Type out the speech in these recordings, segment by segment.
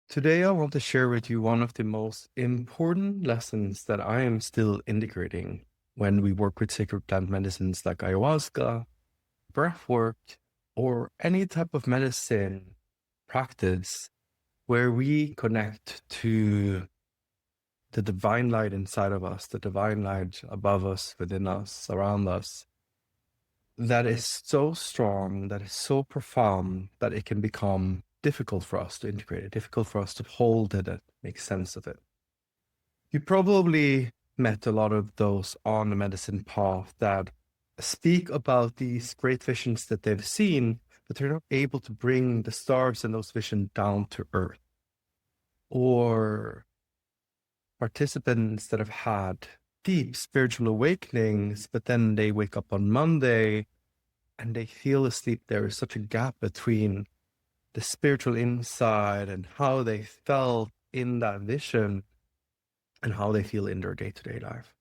Today, I want to share with you one of the most important lessons that I am still integrating when we work with sacred plant medicines like ayahuasca, breathwork, or any type of medicine practice where we connect to the divine light inside of us, the divine light above us, within us, around us, that is so strong, that is so profound that it can become difficult for us to integrate it, difficult for us to hold it and make sense of it. You probably met a lot of those on the medicine path that speak about these great visions that they've seen, but they're not able to bring the stars and those visions down to earth. Or participants that have had deep spiritual awakenings, but then they wake up on Monday and they feel asleep. There is such a gap between the spiritual insight and how they felt in that vision and how they feel in their day-to-day life.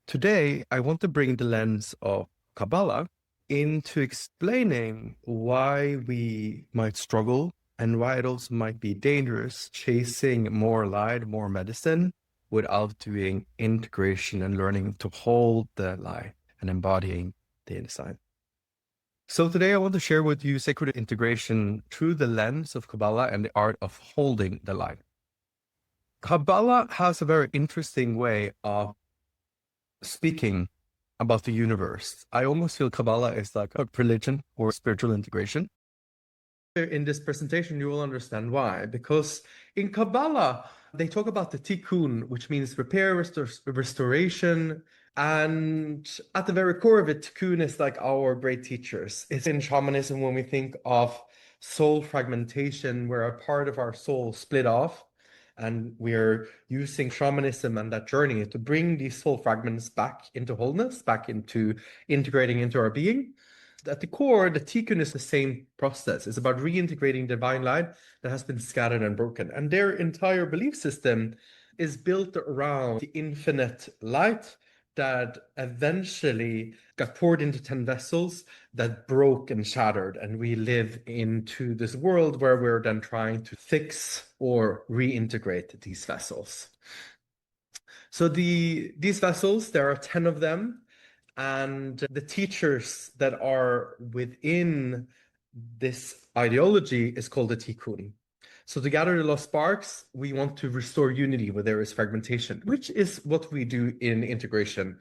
Today, I want to bring the lens of Kabbalah into explaining why we might struggle and why it also might be dangerous chasing more light, more medicine, without doing integration and learning to hold the light and embodying the insight. So today I want to share with you sacred integration through the lens of Kabbalah and the art of holding the light. Kabbalah has a very interesting way of speaking about the universe. I almost feel Kabbalah is like a religion or spiritual integration. In this presentation, you will understand why. Because in Kabbalah, they talk about the tikkun, which means repair, restoration. And at the very core of it, tikkun is like our great teachers. It's in shamanism when we think of soul fragmentation, where a part of our soul split off. And we're using shamanism and that journey to bring these soul fragments back into wholeness, back into integrating into our being. At the core, the tikkun is the same process. It's about reintegrating divine light that has been scattered and broken. And their entire belief system is built around the infinite light that eventually got poured into 10 vessels that broke and shattered. And we live into this world where we're then trying to fix or reintegrate these vessels. So these vessels, there are 10 of them. And the teachers that are within this ideology is called the tikkun. So to gather the lost sparks, we want to restore unity where there is fragmentation, which is what we do in integration.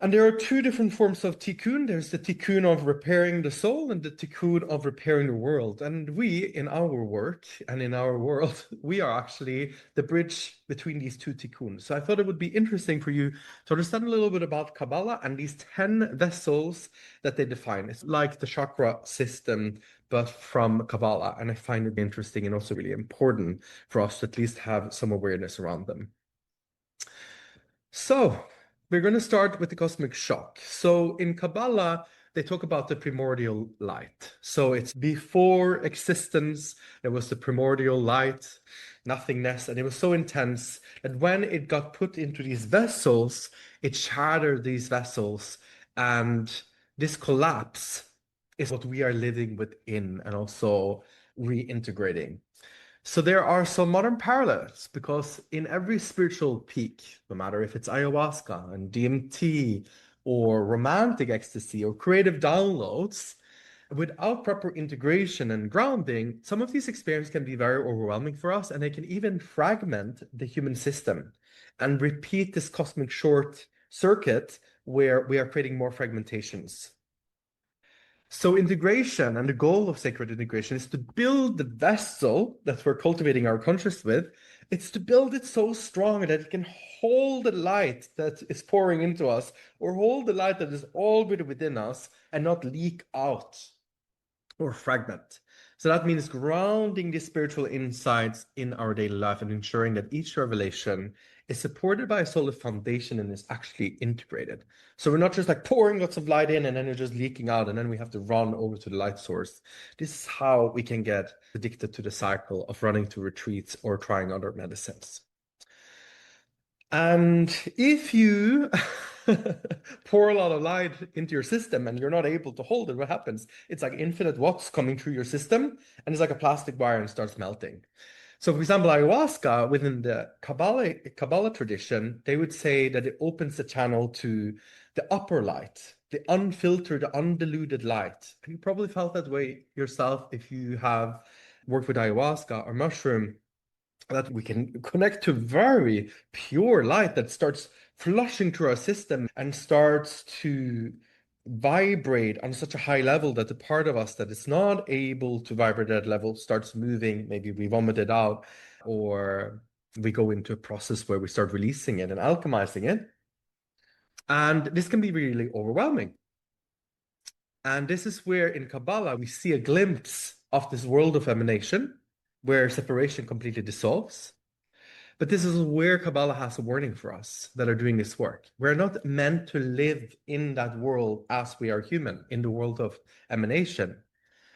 And there are two different forms of tikkun. There's the tikkun of repairing the soul and the tikkun of repairing the world. And we, in our work and in our world, we are actually the bridge between these two tikkuns. So I thought it would be interesting for you to understand a little bit about Kabbalah and these 10 vessels that they define. It's like the chakra system, but from Kabbalah. And I find it interesting and also really important for us to at least have some awareness around them. So we're going to start with the cosmic shock. So in Kabbalah, they talk about the primordial light. So it's before existence, there was the primordial light, nothingness, and it was so intense that when it got put into these vessels, it shattered these vessels. And this collapse is what we are living within and also reintegrating. So there are some modern parallels because in every spiritual peak, no matter if it's ayahuasca and DMT or romantic ecstasy or creative downloads, without proper integration and grounding, some of these experiences can be very overwhelming for us, and they can even fragment the human system and repeat this cosmic short circuit where we are creating more fragmentations. So integration and the goal of sacred integration is to build the vessel that we're cultivating our conscious with. It's to build it so strong that it can hold the light that is pouring into us or hold the light that is already within us and not leak out or fragment. So that means grounding the spiritual insights in our daily life and ensuring that each revelation is supported by a solid foundation and is actually integrated. So we're not just like pouring lots of light in and then it's just leaking out and then we have to run over to the light source. This is how we can get addicted to the cycle of running to retreats or trying other medicines. And if you pour a lot of light into your system and you're not able to hold it, what happens? It's like infinite watts coming through your system and it's like a plastic wire and starts melting. So, for example, ayahuasca within the Kabbalah tradition, they would say that it opens the channel to the upper light, the unfiltered, undiluted light. And you probably felt that way yourself if you have worked with ayahuasca or mushroom, that we can connect to very pure light that starts flushing through our system and starts to vibrate on such a high level that the part of us that is not able to vibrate at that level starts moving. Maybe we vomit it out, or we go into a process where we start releasing it and alchemizing it. And this can be really overwhelming. And this is where in Kabbalah we see a glimpse of this world of emanation where separation completely dissolves. But this is where Kabbalah has a warning for us that are doing this work. We're not meant to live in that world as we are human, in the world of emanation,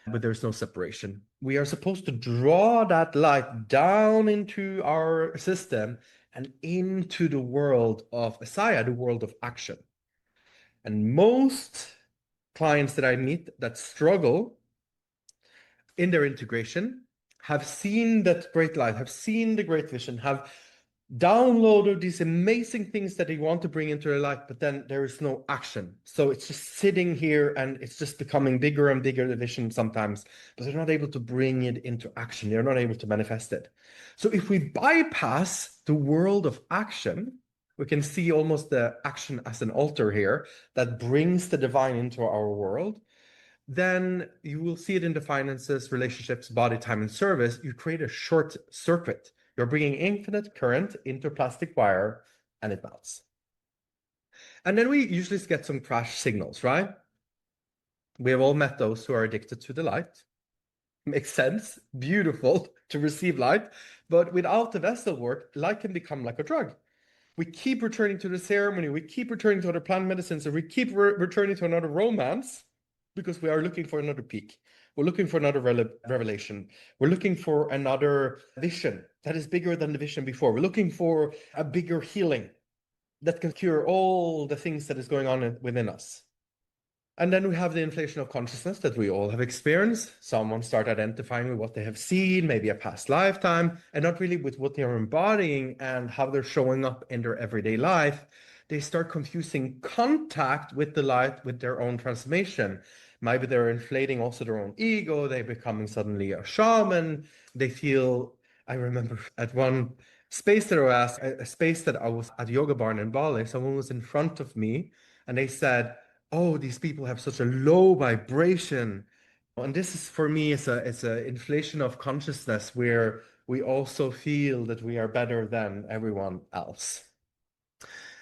but there's no separation. We are supposed to draw that light down into our system and into the world of Asaya, the world of action. And most clients that I meet that struggle in their integration have seen that great light, have seen the great vision, have downloaded these amazing things that they want to bring into their life, but then there is no action. So it's just sitting here and it's just becoming bigger and bigger, the vision sometimes, but they're not able to bring it into action. They're not able to manifest it. So if we bypass the world of action, we can see almost the action as an altar here that brings the divine into our world. Then you will see it in the finances, relationships, body, time, and service. You create a short circuit. You're bringing infinite current into plastic wire and it melts. And then we usually get some crash signals, right? We have all met those who are addicted to the light. Makes sense. Beautiful to receive light. But without the vessel work, light can become like a drug. We keep returning to the ceremony. We keep returning to other plant medicines, and we keep returning to another romance because we are looking for another peak. We're looking for another revelation. We're looking for another vision that is bigger than the vision before. We're looking for a bigger healing that can cure all the things that is going on within us. And then we have the inflation of consciousness that we all have experienced. Someone start identifying with what they have seen, maybe a past lifetime, and not really with what they are embodying and how they're showing up in their everyday life. They start confusing contact with the light with their own transformation. Maybe they're inflating also their own ego. They're becoming suddenly a shaman. They feel, I remember at one space that I was, a space that I was at Yoga Barn in Bali, someone was in front of me and they said, oh, these people have such a low vibration. And this is for me, it's a inflation of consciousness where we also feel that we are better than everyone else.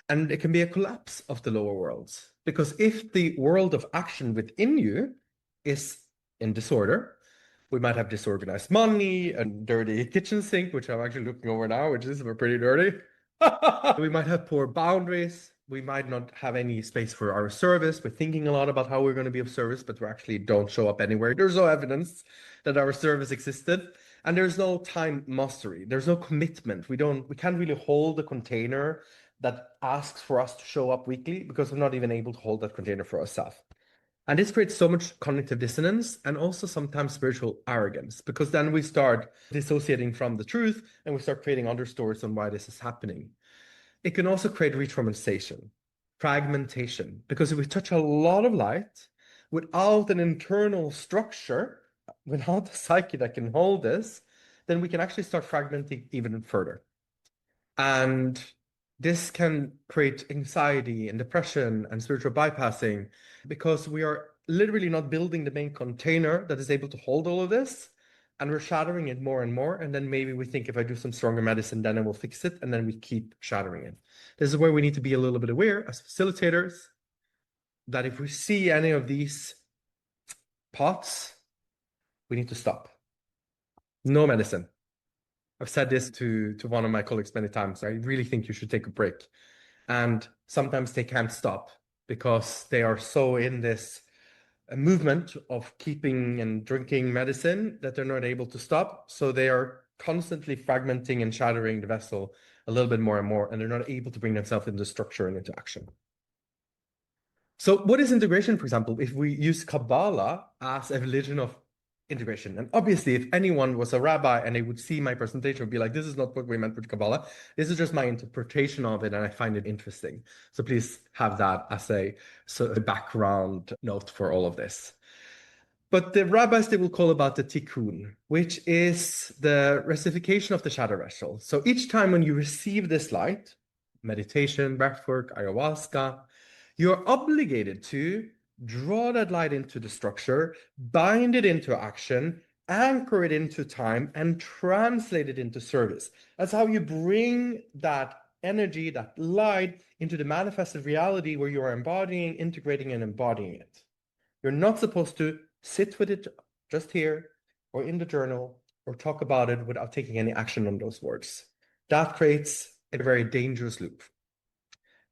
And it can be a collapse of the lower worlds. Because if the world of action within you is in disorder, we might have disorganized money, a dirty kitchen sink, which I'm actually looking over now, which is pretty dirty. We might have poor boundaries. We might not have any space for our service. We're thinking a lot about how we're going to be of service, but we actually don't show up anywhere. There's no evidence that our service existed. And there's no time mastery. There's no commitment. We can't really hold a container that asks for us to show up weekly because we're not even able to hold that container for ourselves. And this creates so much cognitive dissonance and also sometimes spiritual arrogance, because then we start dissociating from the truth and we start creating other stories on why this is happening. It can also create retraumatization, fragmentation, because if we touch a lot of light without an internal structure, without the psyche that can hold this, then we can actually start fragmenting even further. And this can create anxiety and depression and spiritual bypassing because we are literally not building the main container that is able to hold all of this. And we're shattering it more and more. And then maybe we think if I do some stronger medicine, then I will fix it. And then we keep shattering it. This is where we need to be a little bit aware as facilitators that if we see any of these pots, we need to stop. No medicine. I've said this to one of my colleagues many times. I really think you should take a break. And sometimes they can't stop because they are so in this movement of keeping and drinking medicine that they're not able to stop. So they are constantly fragmenting and shattering the vessel a little bit more and more, and they're not able to bring themselves into structure and into action. So what is integration, for example? If we use Kabbalah as a religion of integration. And obviously, if anyone was a rabbi and they would see my presentation, would be like, this is not what we meant with Kabbalah. This is just my interpretation of it, and I find it interesting. So please have that as a sort of background note for all of this. But the rabbis, they will call about the tikkun, which is the rectification of the shadow vessel. So each time when you receive this light, meditation, breathwork, ayahuasca, you're obligated to draw that light into the structure, bind it into action, anchor it into time, and translate it into service. That's how you bring that energy, that light, into the manifested reality where you are embodying, integrating, and embodying it. You're not supposed to sit with it just here or in the journal or talk about it without taking any action on those words. That creates a very dangerous loop.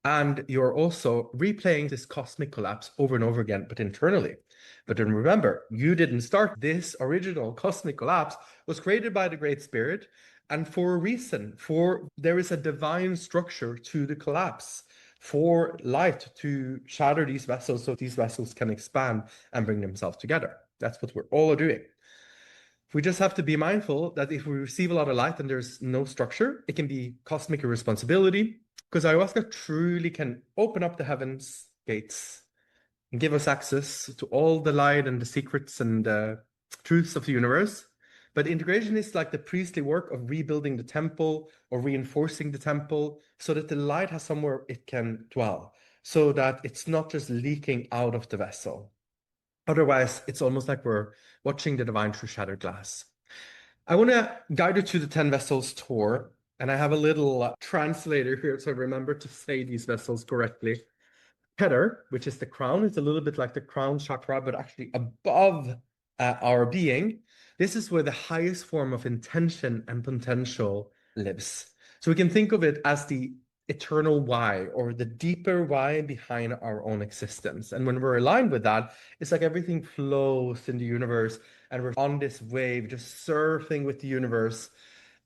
And you're also replaying this cosmic collapse over and over again, but internally. But then remember, you didn't start. This original cosmic collapse was created by the Great Spirit, and for a reason. For there is a divine structure to the collapse, for light to shatter these vessels so these vessels can expand and bring themselves together. That's what we're all doing. We just have to be mindful that if we receive a lot of light and there's no structure, it can be cosmic irresponsibility, because ayahuasca truly can open up the heavens gates and give us access to all the light and the secrets and the truths of the universe. But integration is like the priestly work of rebuilding the temple or reinforcing the temple so that the light has somewhere it can dwell, so that it's not just leaking out of the vessel. Otherwise, it's almost like we're watching the divine through shattered glass. I want to guide you to the 10 vessels tour, and I have a little translator here, so remember to say these vessels correctly. Keter, which is the crown, it's a little bit like the crown chakra, but actually above our being. This is where the highest form of intention and potential lives. So we can think of it as the eternal why, or the deeper why behind our own existence. And when we're aligned with that, it's like everything flows in the universe and we're on this wave, just surfing with the universe.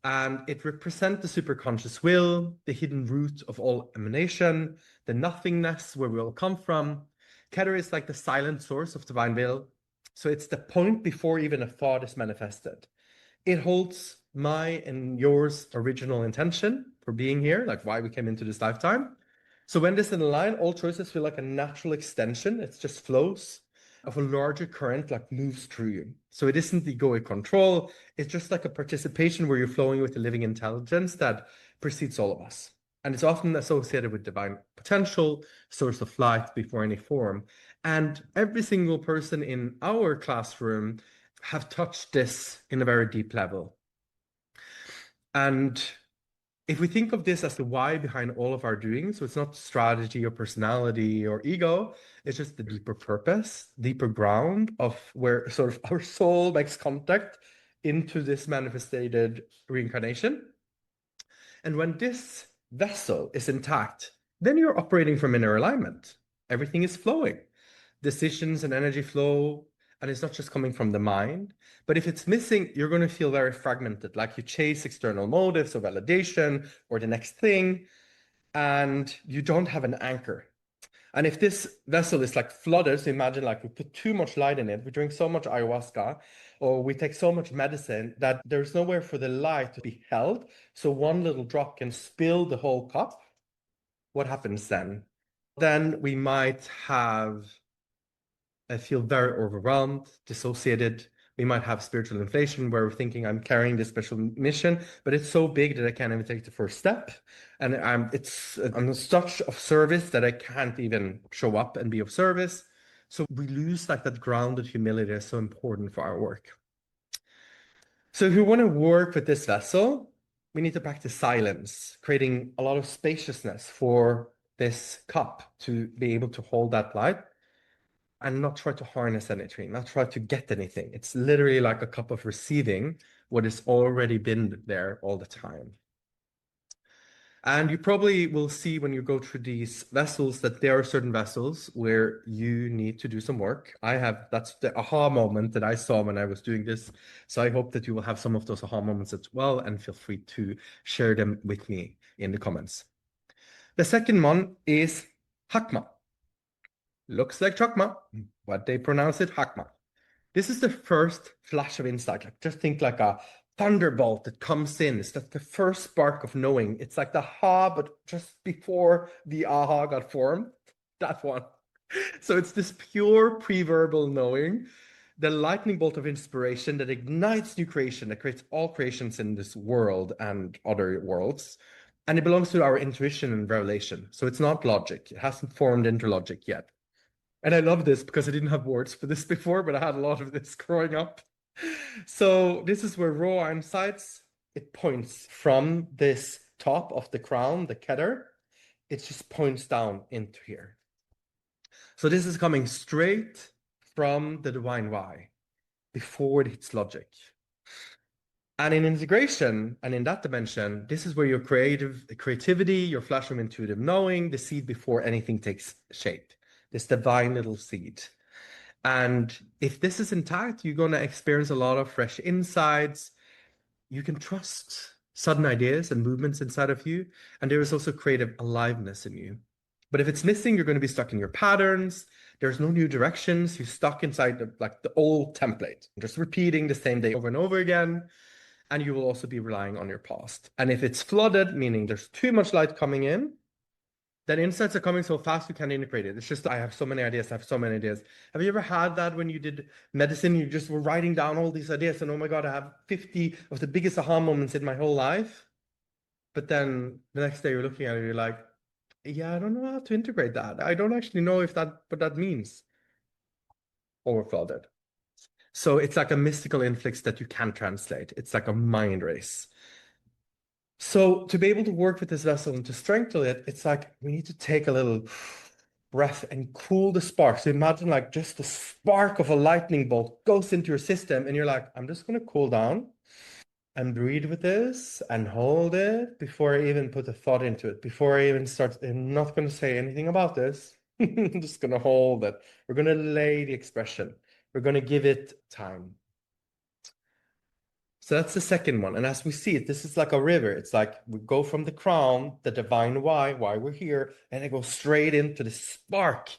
And it represents the superconscious will, the hidden root of all emanation, the nothingness where we all come from. Keter is like the silent source of divine will. So it's the point before even a thought is manifested. It holds my and yours original intention for being here, like why we came into this lifetime. So when this is in line, all choices feel like a natural extension. It just flows of a larger current, like moves through you. So it isn't egoic control. It's just like a participation where you're flowing with the living intelligence that precedes all of us. And it's often associated with divine potential, source of light before any form. And every single person in our classroom have touched this in a very deep level. And if we think of this as the why behind all of our doing, so it's not strategy or personality or ego, it's just the deeper purpose, deeper ground of where sort of our soul makes contact into this manifested reincarnation. And when this vessel is intact, then you're operating from inner alignment. Everything is flowing. Decisions and energy flow, and it's not just coming from the mind. But if it's missing, you're going to feel very fragmented, like you chase external motives or validation or the next thing, and you don't have an anchor. And if this vessel is like flooded, so imagine like we put too much light in it, we drink so much ayahuasca, or we take so much medicine that there's nowhere for the light to be held. So one little drop can spill the whole cup. What happens then? Then we might have feel very overwhelmed, dissociated. We might have spiritual inflation where we're thinking I'm carrying this special mission, but it's so big that I can't even take the first step. And I'm such of service that I can't even show up and be of service. So we lose like that grounded humility that's so important for our work. So if we want to work with this vessel, we need to practice silence, creating a lot of spaciousness for this cup to be able to hold that light and not try to harness anything, not try to get anything. It's literally like a cup of receiving what has already been there all the time. And you probably will see when you go through these vessels that there are certain vessels where you need to do some work. That's the aha moment that I saw when I was doing this. So I hope that you will have some of those aha moments as well, and feel free to share them with me in the comments. The second one is Hakma. Looks like Chakma, but they pronounce it Hakma. This is the first flash of insight. Like, just think like a thunderbolt that comes in. It's like the first spark of knowing. It's like the ha, but just before the aha got formed. That one. So it's this pure pre-verbal knowing, the lightning bolt of inspiration that ignites new creation, that creates all creations in this world and other worlds. And it belongs to our intuition and revelation. So it's not logic. It hasn't formed into logic yet. And I love this because I didn't have words for this before, but I had a lot of this growing up. So this is where raw insights, it points from this top of the crown, the kether, it just points down into here. So this is coming straight from the divine why, before it hits logic. And in integration and in that dimension, this is where your creativity, your flash of intuitive knowing, the seed before anything takes shape, this divine little seed. And if this is intact, you're going to experience a lot of fresh insights. You can trust sudden ideas and movements inside of you. And there is also creative aliveness in you. But if it's missing, you're going to be stuck in your patterns. There's no new directions. You're stuck inside the old template, just repeating the same day over and over again. And you will also be relying on your past. And if it's flooded, meaning there's too much light coming in, then insights are coming so fast you can't integrate it. It's just, I have so many ideas, I have so many ideas. Have you ever had that when you did medicine, you just were writing down all these ideas and oh my God, I have 50 of the biggest aha moments in my whole life. But then the next day you're looking at it, you're like, yeah, I don't know how to integrate that. I don't actually know what that means. Overflooded. So it's like a mystical influx that you can't translate. It's like a mind race. So to be able to work with this vessel and to strengthen it, it's like we need to take a little breath and cool the spark. So imagine like just the spark of a lightning bolt goes into your system and you're like, I'm just going to cool down and breathe with this and hold it before I even put a thought into it, before I even start. I'm not going to say anything about this. I'm just going to hold it. We're going to lay the expression. We're going to give it time. So that's the second one. And as we see it, this is like a river. It's like we go from the crown, the divine why we're here, and it goes straight into the spark.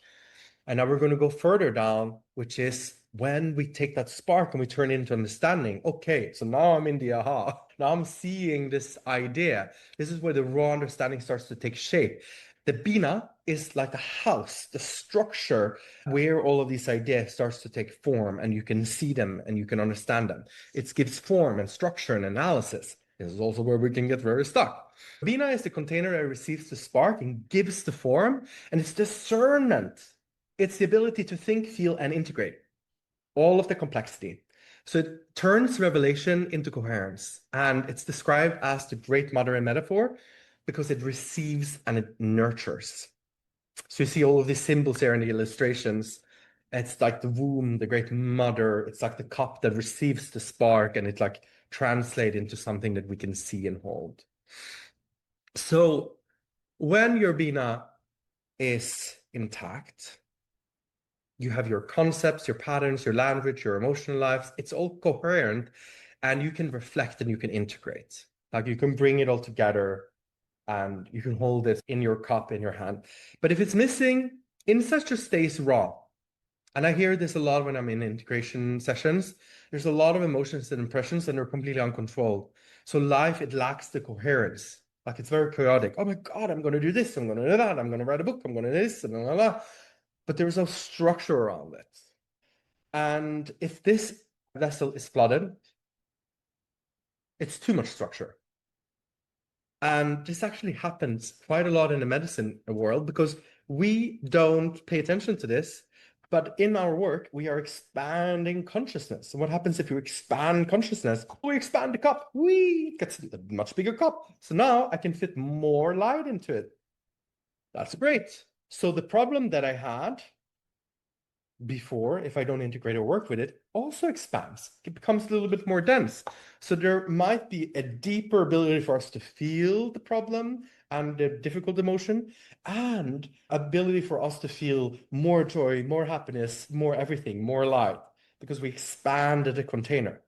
And now we're going to go further down, which is when we take that spark and we turn it into understanding. Okay, so now I'm in the aha. Now I'm seeing this idea. This is where the raw understanding starts to take shape. The Bina is like a house, the structure where all of these ideas starts to take form and you can see them and you can understand them. It gives form and structure and analysis. This is also where we can get very stuck. Bina is the container that receives the spark and gives the form, and it's discernment. It's the ability to think, feel, and integrate all of the complexity. So it turns revelation into coherence, and it's described as the great mother in metaphor because it receives and it nurtures. So you see all of these symbols here in the illustrations. It's like the womb, the great mother. It's like the cup that receives the spark and it like translates into something that we can see and hold. So when your Bina is intact, you have your concepts, your patterns, your language, your emotional lives. It's all coherent and you can reflect and you can integrate. Like you can bring it all together and you can hold it in your cup, in your hand. But if it's missing, insight just stays raw. And I hear this a lot when I'm in integration sessions. There's a lot of emotions and impressions and they're completely uncontrolled. So life, it lacks the coherence. Like it's very chaotic. Oh my God, I'm going to do this. I'm going to do that. I'm going to write a book. I'm going to do this. And blah, blah, blah. But there's no structure around it. And if this vessel is flooded, it's too much structure. And this actually happens quite a lot in the medicine world because we don't pay attention to this. But in our work, we are expanding consciousness. So what happens if you expand consciousness? We expand the cup. It gets a much bigger cup. So now I can fit more light into it. That's great. So the problem that I had before, if I don't integrate or work with it, also expands. It becomes a little bit more dense. So there might be a deeper ability for us to feel the problem and the difficult emotion, and ability for us to feel more joy, more happiness, more everything, more light, because we expanded the container.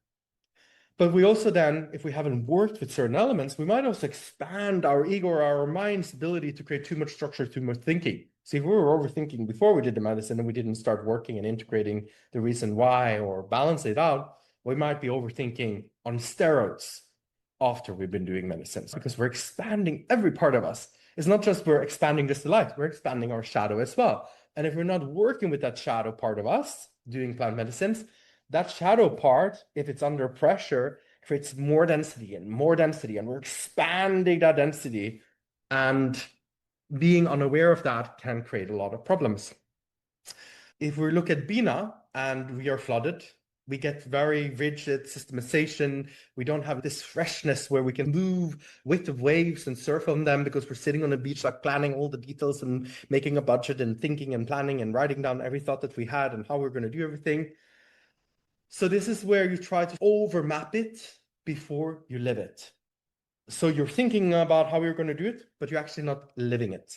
But we also then, if we haven't worked with certain elements, we might also expand our ego or our mind's ability to create too much structure, too much thinking. So if we were overthinking before we did the medicine and we didn't start working and integrating the reason why or balance it out, we might be overthinking on steroids after we've been doing medicines, because we're expanding every part of us. It's not just we're expanding just the light, we're expanding our shadow as well. And if we're not working with that shadow part of us doing plant medicines, that shadow part, if it's under pressure, creates more density, and we're expanding that density. And being unaware of that can create a lot of problems. If we look at Bina and we are flooded, we get very rigid systemization. We don't have this freshness where we can move with the waves and surf on them because we're sitting on the beach, like planning all the details and making a budget and thinking and planning and writing down every thought that we had and how we're going to do everything. So this is where you try to overmap it before you live it. So you're thinking about how you're going to do it, but you're actually not living it.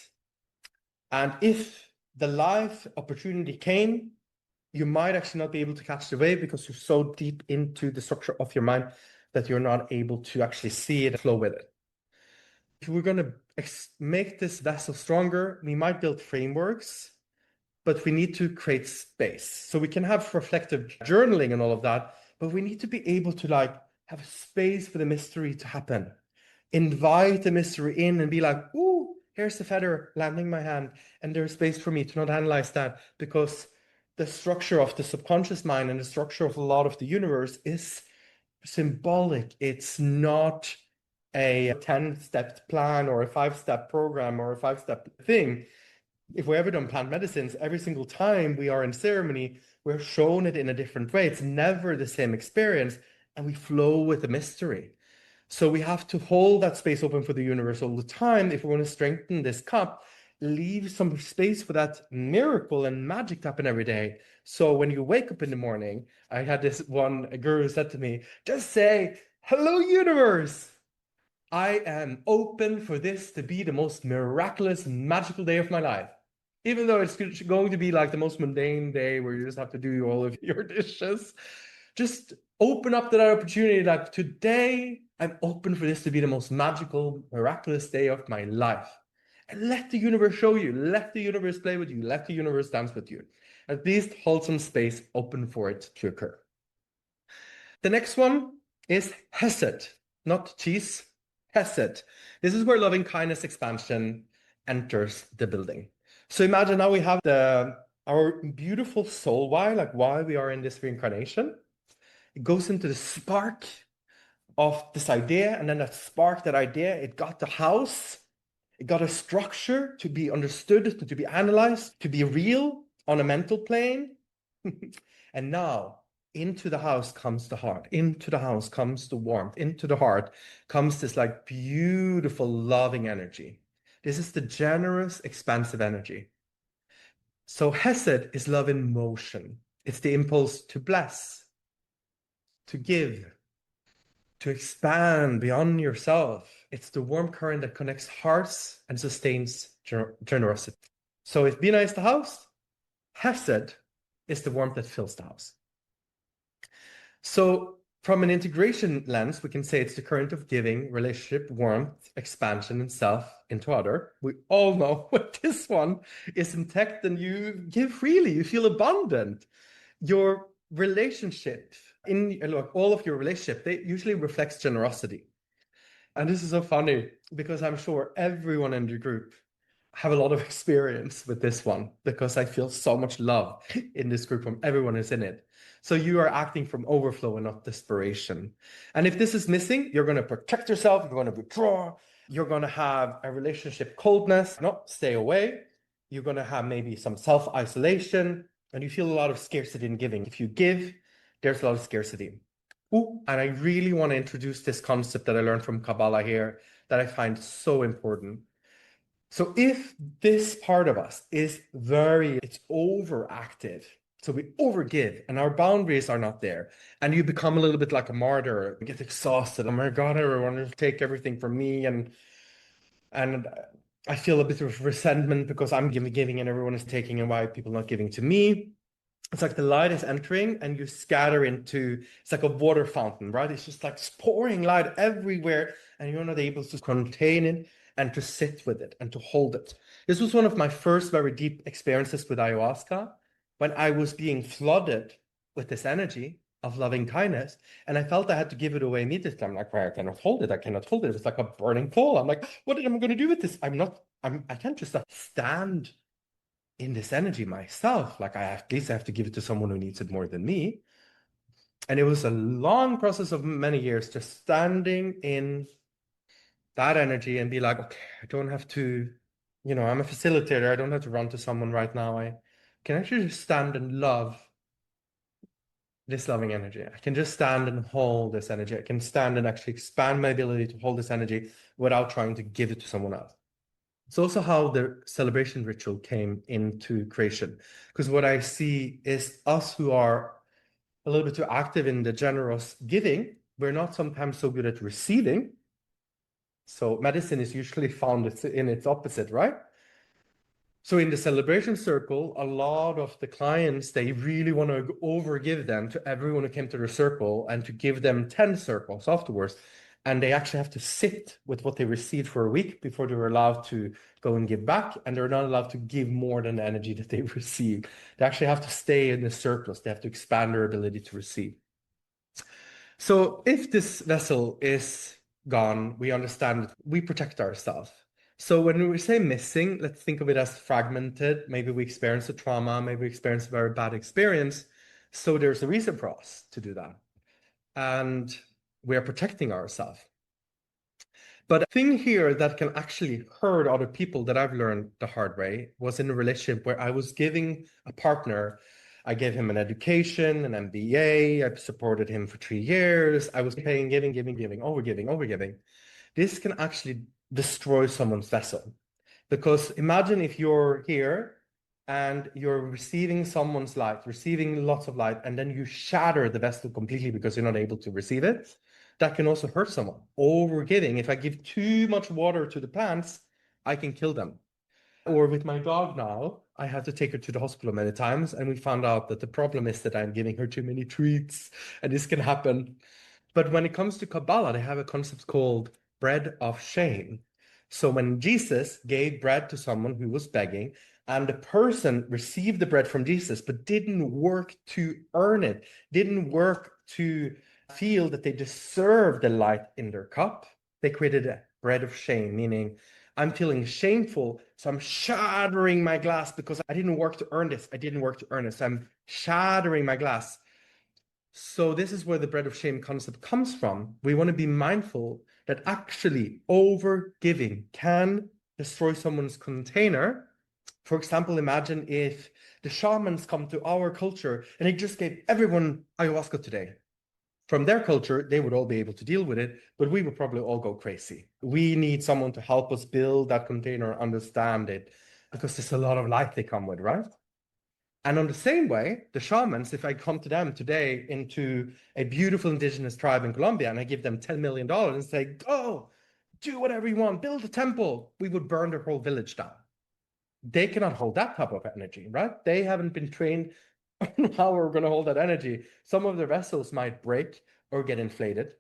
And if the life opportunity came, you might actually not be able to catch the wave because you're so deep into the structure of your mind that you're not able to actually see it and flow with it. If we're going to make this vessel stronger, we might build frameworks, but we need to create space. So we can have reflective journaling and all of that, but we need to be able to like have a space for the mystery to happen. Invite the mystery in and be like, ooh, here's the feather landing my hand, and there's space for me to not analyze that, because the structure of the subconscious mind and the structure of a lot of the universe is symbolic. It's not a 10-step plan or a 5-step program or a 5-step thing. If we ever done plant medicines, every single time we are in ceremony, we're shown it in a different way. It's never the same experience, and we flow with the mystery. So we have to hold that space open for the universe all the time if we want to strengthen this cup. Leave some space for that miracle and magic to happen every day. So when you wake up in the morning, I had this one guru said to me, just say, hello, universe. I am open for this to be the most miraculous, magical day of my life. Even though it's going to be like the most mundane day where you just have to do all of your dishes, just open up to that opportunity. Like, today, I'm open for this to be the most magical, miraculous day of my life. And let the universe show you. Let the universe play with you. Let the universe dance with you. At least hold some space open for it to occur. The next one is Hesed, not cheese. Hesed. This is where loving kindness expansion enters the building. So imagine now we have our beautiful soul why, like why we are in this reincarnation. It goes into the spark of this idea, and then that spark, that idea, it got the house, it got a structure to be understood, to be analyzed, to be real on a mental plane. And now into the house comes the heart, into the house comes the warmth, into the heart comes this like beautiful loving energy. This is the generous, expansive energy. So Hesed is love in motion. It's the impulse to bless, to give, to expand beyond yourself. It's the warm current that connects hearts and sustains generosity. So if Bina is the house, Hesed is the warmth that fills the house. So from an integration lens, we can say it's the current of giving, relationship, warmth, expansion, and self into other. We all know what this one is intact, and you give freely, you feel abundant. Your relationship, all of your relationship, they usually reflects generosity. And this is so funny because I'm sure everyone in the group have a lot of experience with this one, because I feel so much love in this group from everyone who's in it. So you are acting from overflow and not desperation. And if this is missing, you're going to protect yourself, you're going to withdraw, you're going to have a relationship coldness, not stay away. You're going to have maybe some self-isolation, and you feel a lot of scarcity in giving. If you give, there's a lot of scarcity. Ooh, and I really want to introduce this concept that I learned from Kabbalah here that I find so important. So if this part of us is it's overactive, so we overgive and our boundaries are not there, and you become a little bit like a martyr, you get exhausted, oh my God, everyone will take everything from me, and I feel a bit of resentment because I'm giving and everyone is taking, and why are people not giving to me? It's like the light is entering and you scatter into, it's like a water fountain, right? It's just like pouring light everywhere and you're not able to contain it. and to sit with it and to hold it. This was one of my first very deep experiences with ayahuasca, when I was being flooded with this energy of loving kindness, and I felt I had to give it away immediately. I'm like, well, I cannot hold it. I cannot hold it. It's like a burning coal. I'm like, what am I going to do with this? I can't just stand in this energy myself. Like, at least I have to give it to someone who needs it more than me. And it was a long process of many years, just standing in that energy and be like, okay, I don't have to, I'm a facilitator. I don't have to run to someone right now. I can actually just stand and love this loving energy. I can just stand and hold this energy. I can stand and actually expand my ability to hold this energy without trying to give it to someone else. It's also how the celebration ritual came into creation. Because what I see is us who are a little bit too active in the generous giving, we're not sometimes so good at receiving. So medicine is usually found in its opposite, right? So in the celebration circle, a lot of the clients, they really want to overgive them to everyone who came to the circle and to give them 10 circles afterwards. And they actually have to sit with what they received for a week before they're allowed to go and give back. And they're not allowed to give more than the energy that they receive. They actually have to stay in the surplus. They have to expand their ability to receive. So if this vessel is gone, we understand that we protect ourselves. So when we say missing, let's think of it as fragmented. Maybe we experience a trauma, maybe we experience a very bad experience. So there's a reason for us to do that. And we are protecting ourselves. But a thing here that can actually hurt other people that I've learned the hard way was in a relationship where I was giving a partner, I gave him an education, an MBA, I supported him for 3 years. I was paying, giving, overgiving. This can actually destroy someone's vessel. Because imagine if you're here and you're receiving someone's light, receiving lots of light, and then you shatter the vessel completely because you're not able to receive it. That can also hurt someone. Overgiving, if I give too much water to the plants, I can kill them. Or with my dog now, I had to take her to the hospital many times, and we found out that the problem is that I'm giving her too many treats, and this can happen. But when it comes to Kabbalah, they have a concept called bread of shame. So when Jesus gave bread to someone who was begging, and the person received the bread from Jesus, but didn't work to earn it, didn't work to feel that they deserve the light in their cup, they created a bread of shame, meaning I'm feeling shameful, so I'm shattering my glass because I didn't work to earn this. I didn't work to earn it. So I'm shattering my glass. So this is where the bread of shame concept comes from. We want to be mindful that actually over-giving can destroy someone's container. For example, imagine if the shamans come to our culture and they just gave everyone ayahuasca today. From their culture, they would all be able to deal with it, but we would probably all go crazy. We need someone to help us build that container, understand it, because there's a lot of light they come with, right? And on the same way, the shamans, if I come to them today into a beautiful indigenous tribe in Colombia and I give them $10 million and say, go, do whatever you want, build a temple, we would burn their whole village down. They cannot hold that type of energy, right? They haven't been trained on how we're going to hold that energy. Some of their vessels might break or get inflated.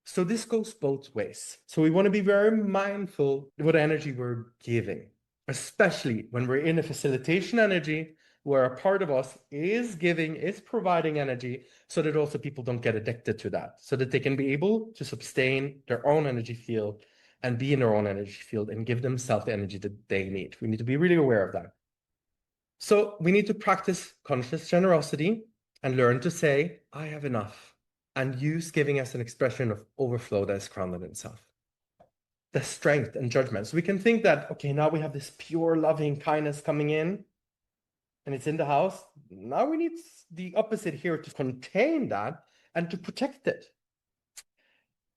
So this goes both ways. So we want to be very mindful what energy we're giving, especially when we're in a facilitation energy where a part of us is giving, is providing energy, so that also people don't get addicted to that, so that they can be able to sustain their own energy field and be in their own energy field and give themselves the energy that they need. We need to be really aware of that. So we need to practice conscious generosity and learn to say, I have enough, and use giving as an expression of overflow that is grounded in self. The strength and judgment. So we can think that, okay, now we have this pure loving kindness coming in, and it's in the house. Now we need the opposite here to contain that and to protect it.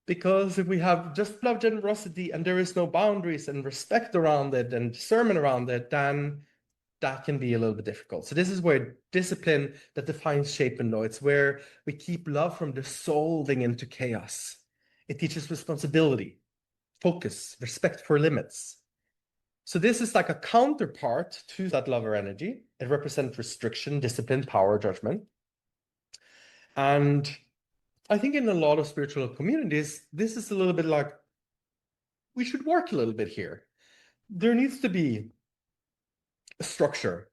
Because if we have just love, generosity, and there is no boundaries and respect around it and discernment around it, then that can be a little bit difficult. So this is where discipline that defines shape and law. It's where we keep love from dissolving into chaos. It teaches responsibility, focus, respect for limits. So this is like a counterpart to that lover energy. It represents restriction, discipline, power, judgment. And I think in a lot of spiritual communities, this is a little bit like, we should work a little bit here. There needs to be a structure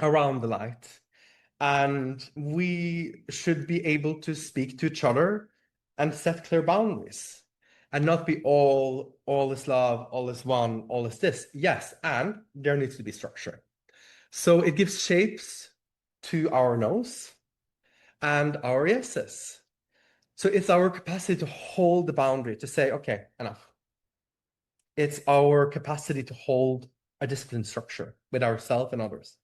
around the light, and we should be able to speak to each other and set clear boundaries and not be all is love, all is one, all is this. Yes, and there needs to be structure. So it gives shapes to our no's and our yeses. So it's our capacity to hold the boundary, to say, okay, enough. It's our capacity to hold a disciplined structure with ourselves and others.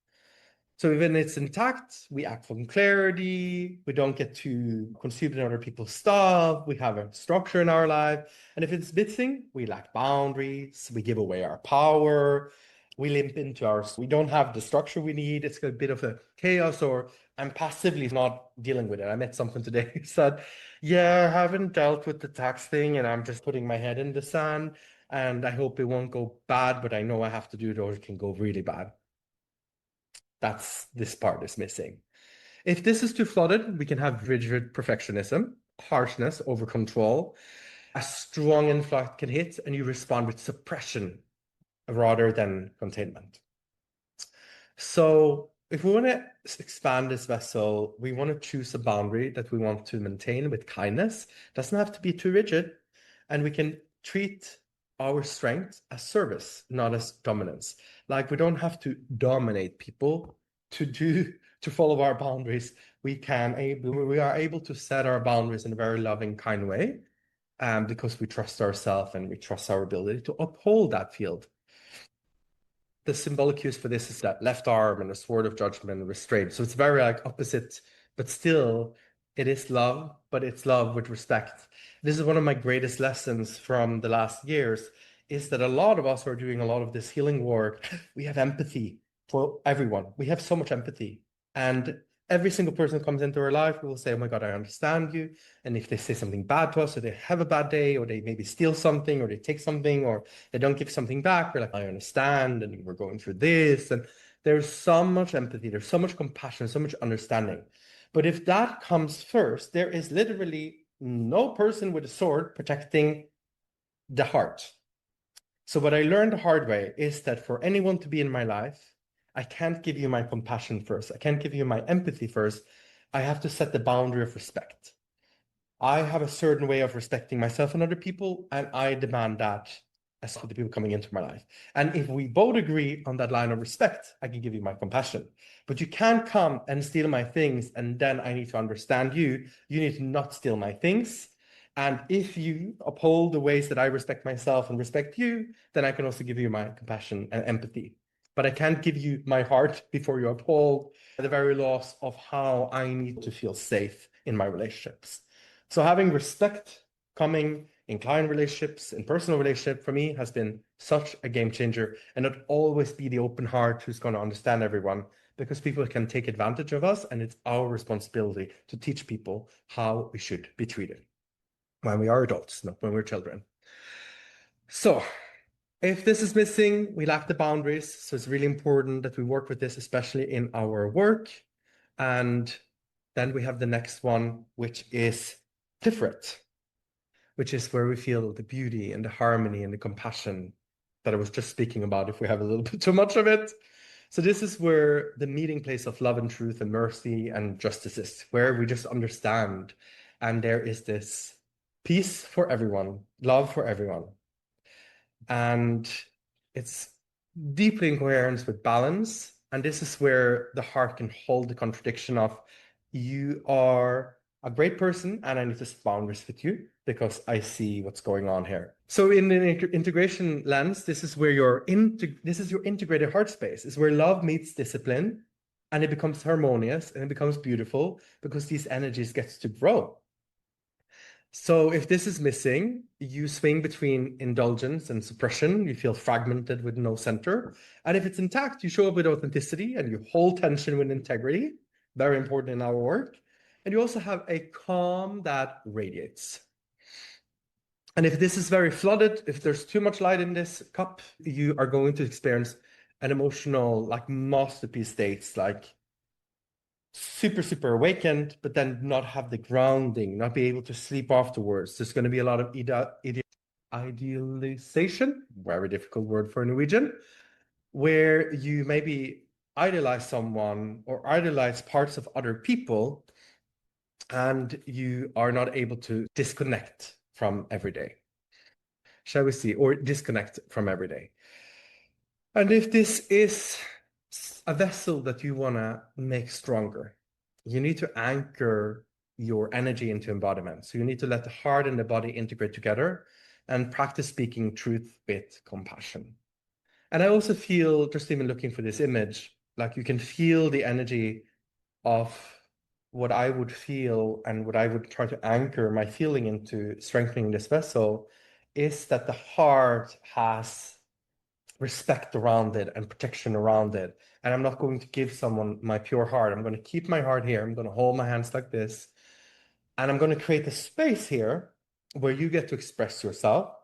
So when it's intact, we act from clarity, we don't get too consumed in other people's stuff, we have a structure in our life. And if it's missing, we lack boundaries, we give away our power, we limp into we don't have the structure we need, it's a bit of a chaos, or I'm passively not dealing with it. I met someone today who said, yeah, I haven't dealt with the tax thing and I'm just putting my head in the sand and I hope it won't go bad, but I know I have to do it or it can go really bad. This part is missing. If this is too flooded, we can have rigid perfectionism, harshness over control. A strong influx can hit and you respond with suppression rather than containment. So if we want to expand this vessel, we want to choose a boundary that we want to maintain with kindness. It doesn't have to be too rigid. And we can treat our strength as service, not as dominance. Like we don't have to dominate people to follow our boundaries. We are able to set our boundaries in a very loving, kind way, because we trust ourselves and we trust our ability to uphold that field. The symbolic use for this is that left arm and a sword of judgment and restraint. So it's very like opposite, but still it is love, but it's love with respect. This is one of my greatest lessons from the last years, is that a lot of us who are doing a lot of this healing work, we have empathy for everyone. We have so much empathy. And every single person who comes into our life, we will say, oh my God, I understand you. And if they say something bad to us, or they have a bad day, or they maybe steal something, or they take something, or they don't give something back, we're like, I understand, and we're going through this. And there's so much empathy, there's so much compassion, so much understanding. But if that comes first, there is literally no person with a sword protecting the heart. So what I learned the hard way is that for anyone to be in my life, I can't give you my compassion first. I can't give you my empathy first. I have to set the boundary of respect. I have a certain way of respecting myself and other people, and I demand that as for the people coming into my life. And if we both agree on that line of respect, I can give you my compassion. But you can't come and steal my things, and then I need to understand you. You need to not steal my things. And if you uphold the ways that I respect myself and respect you, then I can also give you my compassion and empathy. But I can't give you my heart before you uphold the very laws of how I need to feel safe in my relationships. So having respect coming in client relationships, in personal relationship, for me has been such a game changer, and not always be the open heart who's going to understand everyone, because people can take advantage of us, and it's our responsibility to teach people how we should be treated when we are adults, not when we're children. So if this is missing, we lack the boundaries. So it's really important that we work with this, especially in our work. And then we have the next one, which is different, which is where we feel the beauty and the harmony and the compassion that I was just speaking about, if we have a little bit too much of it. So this is where the meeting place of love and truth and mercy and justice is, where we just understand. And there is this peace for everyone, love for everyone. And it's deeply in coherence with balance. And this is where the heart can hold the contradiction of, you are a great person and I need to set boundaries with you because I see what's going on here. So in the integration lens, this is where this is your integrated heart space. Is where love meets discipline, and it becomes harmonious and it becomes beautiful because these energies gets to grow. So if this is missing, you swing between indulgence and suppression. You feel fragmented with no center. And if it's intact, you show up with authenticity and you hold tension with integrity. Very important in our work. And you also have a calm that radiates. And if this is very flooded, if there's too much light in this cup, you are going to experience an emotional, like masterpiece states, like super awakened, but then not have the grounding, not be able to sleep afterwards. There's going to be a lot of idealization, very difficult word for Norwegian, where you maybe idolize someone or idolize parts of other people, and you are not able to disconnect from every day. Shall we see, or disconnect from every day. And if this is a vessel that you want to make stronger, you need to anchor your energy into embodiment. So you need to let the heart and the body integrate together and practice speaking truth with compassion. And I also feel, just even looking for this image, like you can feel the energy of what I would feel and what I would try to anchor my feeling into strengthening this vessel is that the heart has respect around it and protection around it. And I'm not going to give someone my pure heart. I'm going to keep my heart here. I'm going to hold my hands like this. And I'm going to create a space here where you get to express yourself,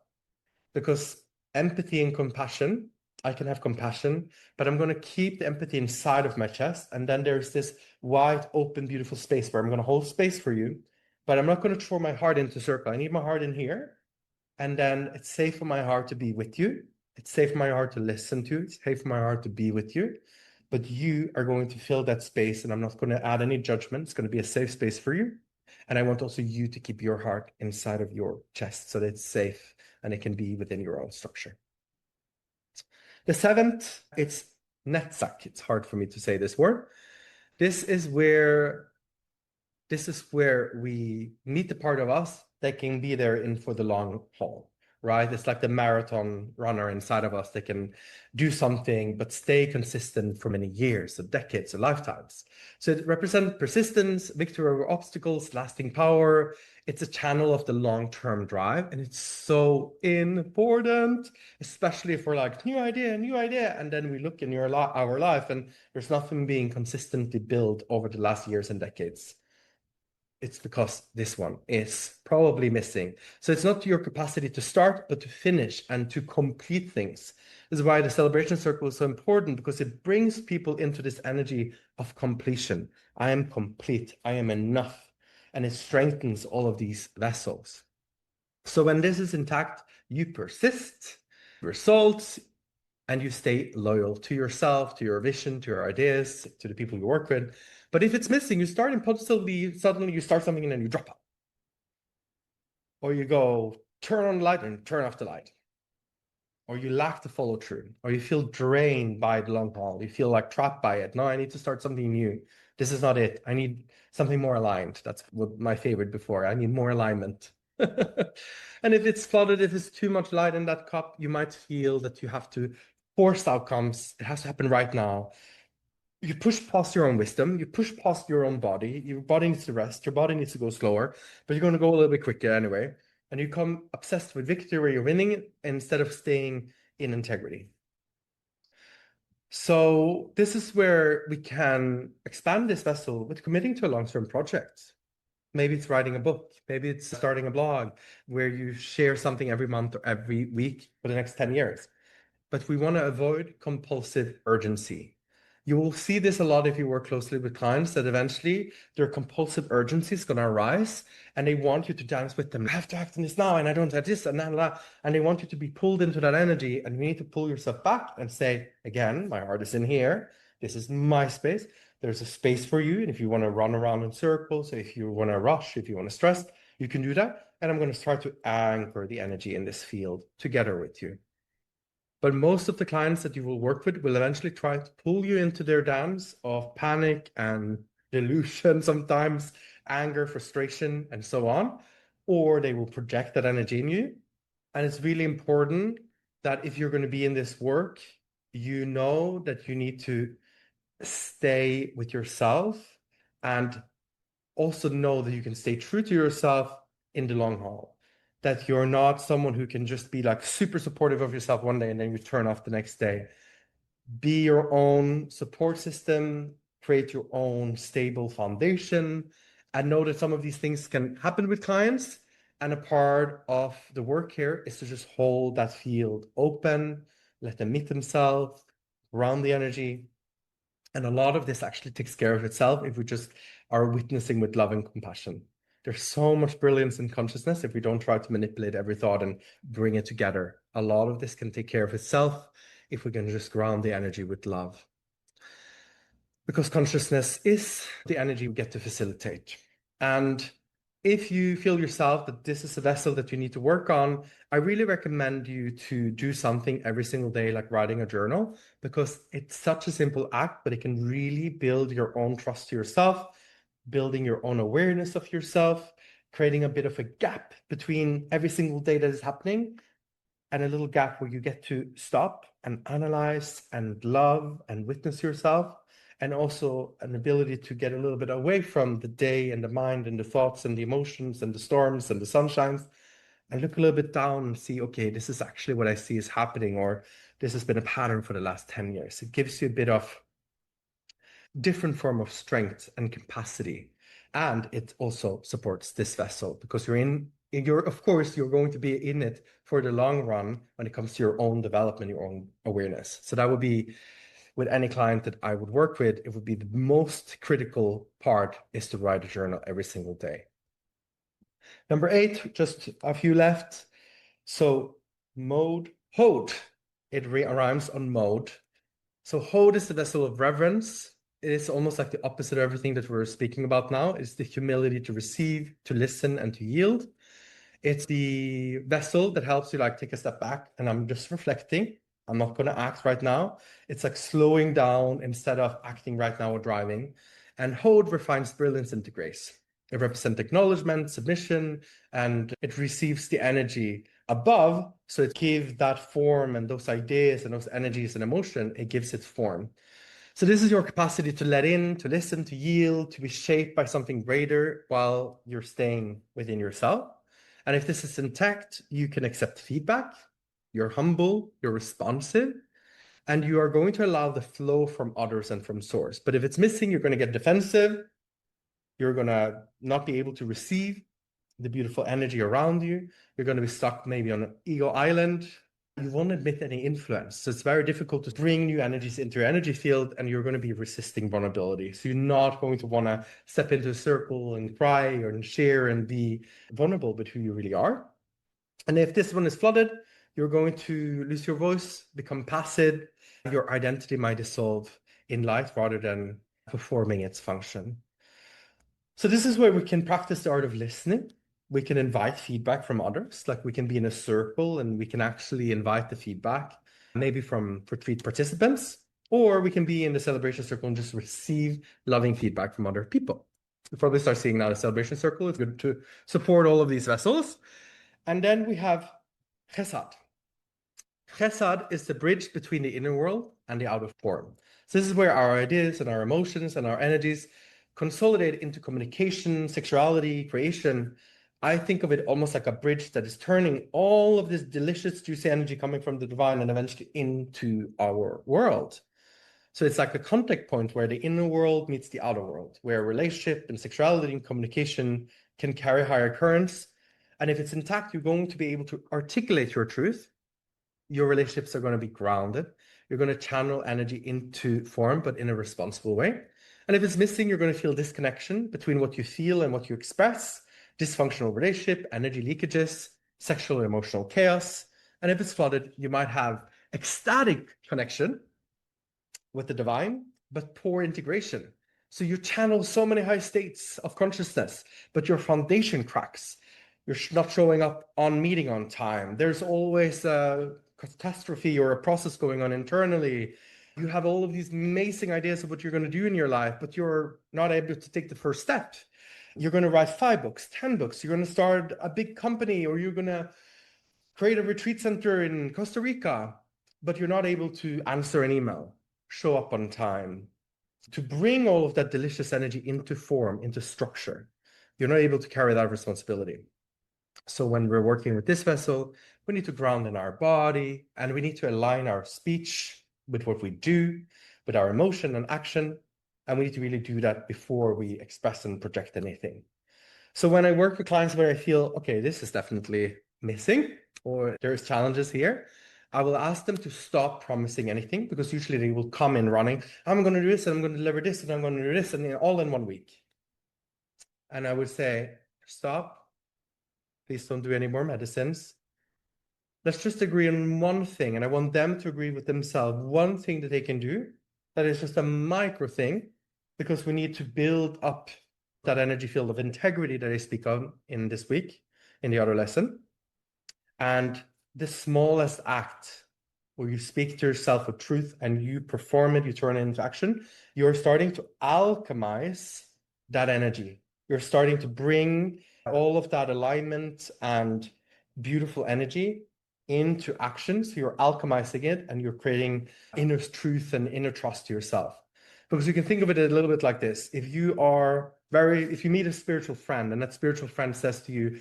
because empathy and compassion, I can have compassion, but I'm going to keep the empathy inside of my chest. And then there's this wide, open, beautiful space where I'm going to hold space for you, but I'm not going to throw my heart into circle. I need my heart in here. And then it's safe for my heart to be with you. It's safe for my heart to listen to. It's safe for my heart to be with you. But you are going to fill that space, and I'm not going to add any judgment. It's going to be a safe space for you. And I want also you to keep your heart inside of your chest so that it's safe and it can be within your own structure. The seventh, it's netzach. It's hard for me to say this word. This is where we meet the part of us that can be there in for the long haul, right? It's like the marathon runner inside of us that can do something but stay consistent for many years, or decades, or lifetimes. So it represents persistence, victory over obstacles, lasting power. It's a channel of the long-term drive, and it's so important, especially if we're like, new idea, and then we look in our life and there's nothing being consistently built over the last years and decades. It's because this one is probably missing. So it's not your capacity to start, but to finish and to complete things. This is why the celebration circle is so important, because it brings people into this energy of completion. I am complete. I am enough. And it strengthens all of these vessels. So when this is intact, you persist, results, and you stay loyal to yourself, to your vision, to your ideas, to the people you work with. But if it's missing, you start impulsively, suddenly you start something and then you drop out. Or you go, turn on the light and turn off the light. Or you lack the follow through. Or you feel drained by the long haul. You feel like trapped by it. No, I need to start something new. This is not it. I need something more aligned. That's what my favorite before. I need more alignment. And if it's flooded, if it's too much light in that cup, you might feel that you have to force outcomes. It has to happen right now. You push past your own wisdom, you push past your own body. Your body needs to rest, your body needs to go slower, but you're going to go a little bit quicker anyway. And you become obsessed with victory where you're winning instead of staying in integrity. So this is where we can expand this vessel with committing to a long-term project. Maybe it's writing a book. Maybe it's starting a blog where you share something every month or every week for the next 10 years. But we want to avoid compulsive urgency. You will see this a lot if you work closely with clients, that eventually their compulsive urgency is going to arise and they want you to dance with them. I have to act on this now and I don't have this and that. And they want you to be pulled into that energy, and you need to pull yourself back and say, again, my heart is in here. This is my space. There's a space for you. And if you want to run around in circles, if you want to rush, if you want to stress, you can do that. And I'm going to start to anchor the energy in this field together with you. But most of the clients that you will work with will eventually try to pull you into their dance of panic and delusion, sometimes anger, frustration, and so on, or they will project that energy in you. And it's really important that if you're going to be in this work, you know that you need to stay with yourself, and also know that you can stay true to yourself in the long haul. That you're not someone who can just be like super supportive of yourself one day and then you turn off the next day. Be your own support system, create your own stable foundation, and know that some of these things can happen with clients. And a part of the work here is to just hold that field open, let them meet themselves, ground the energy. And a lot of this actually takes care of itself if we just are witnessing with love and compassion. There's so much brilliance in consciousness if we don't try to manipulate every thought and bring it together. A lot of this can take care of itself if we can just ground the energy with love. Because consciousness is the energy we get to facilitate. And if you feel yourself that this is a vessel that you need to work on, I really recommend you to do something every single day, like writing a journal, because it's such a simple act, but it can really build your own trust to yourself, building your own awareness of yourself, creating a bit of a gap between every single day that is happening, and a little gap where you get to stop and analyze and love and witness yourself, and also an ability to get a little bit away from the day and the mind and the thoughts and the emotions and the storms and the sunshines, and look a little bit down and see, okay, this is actually what I see is happening, or this has been a pattern for the last 10 years. It gives you a bit of different form of strength and capacity. And it also supports this vessel because of course, you're going to be in it for the long run when it comes to your own development, your own awareness. So that would be with any client that I would work with, it would be the most critical part is to write a journal every single day. Number 8, just a few left. So mode, Hod. It rhymes on mode. So Hod is the vessel of reverence. It is almost like the opposite of everything that we're speaking about now. It's the humility to receive, to listen, and to yield. It's the vessel that helps you like take a step back, and I'm just reflecting. I'm not going to act right now. It's like slowing down instead of acting right now or driving. And Hod refines brilliance into grace. It represents acknowledgement, submission, and it receives the energy above. So it gives that form and those ideas and those energies and emotion, it gives it form. So this is your capacity to let in, to listen, to yield, to be shaped by something greater while you're staying within yourself. And if this is intact, you can accept feedback, you're humble, you're responsive, and you are going to allow the flow from others and from source. But if it's missing, you're going to get defensive, you're going to not be able to receive the beautiful energy around you, you're going to be stuck maybe on an ego island, you won't admit any influence. So it's very difficult to bring new energies into your energy field, and you're going to be resisting vulnerability. So you're not going to want to step into a circle and cry or share and be vulnerable with who you really are. And if this one is flooded, you're going to lose your voice, become passive. Your identity might dissolve in light rather than performing its function. So this is where we can practice the art of listening. We can invite feedback from others, like we can be in a circle and we can actually invite the feedback, maybe from retreat participants, or we can be in the celebration circle and just receive loving feedback from other people. You'll probably start seeing now the celebration circle. It's good to support all of these vessels. And then we have Chesed. Chesed is the bridge between the inner world and the outer form. So this is where our ideas and our emotions and our energies consolidate into communication, sexuality, creation. I think of it almost like a bridge that is turning all of this delicious, juicy energy coming from the divine and eventually into our world. So it's like a contact point where the inner world meets the outer world, where relationship and sexuality and communication can carry higher currents. And if it's intact, you're going to be able to articulate your truth. Your relationships are going to be grounded. You're going to channel energy into form, but in a responsible way. And if it's missing, you're going to feel disconnection between what you feel and what you express, dysfunctional relationship, energy leakages, sexual and emotional chaos. And if it's flooded, you might have ecstatic connection with the divine, but poor integration. So you channel so many high states of consciousness, but your foundation cracks. You're not showing up on meeting on time. There's always a catastrophe or a process going on internally. You have all of these amazing ideas of what you're going to do in your life, but you're not able to take the first step. You're going to write 5 books, 10 books. You're going to start a big company, or you're going to create a retreat center in Costa Rica, but you're not able to answer an email, show up on time, to bring all of that delicious energy into form, into structure. You're not able to carry that responsibility. So when we're working with this vessel, we need to ground in our body, and we need to align our speech with what we do, with our emotion and action. And we need to really do that before we express and project anything. So when I work with clients where I feel, okay, this is definitely missing, or there's challenges here, I will ask them to stop promising anything, because usually they will come in running, I'm going to do this, and I'm going to deliver this, and I'm going to do this, and all in 1 week. And I would say, stop. Please don't do any more medicines. Let's just agree on one thing. And I want them to agree with themselves. One thing that they can do that is just a micro thing, because we need to build up that energy field of integrity that I speak of in this week, in the other lesson. And the smallest act where you speak to yourself with truth and you perform it, you turn it into action, you're starting to alchemize that energy. You're starting to bring all of that alignment and beautiful energy into action. So you're alchemizing it and you're creating inner truth and inner trust to yourself. Because you can think of it a little bit like this. If you meet a spiritual friend and that spiritual friend says to you,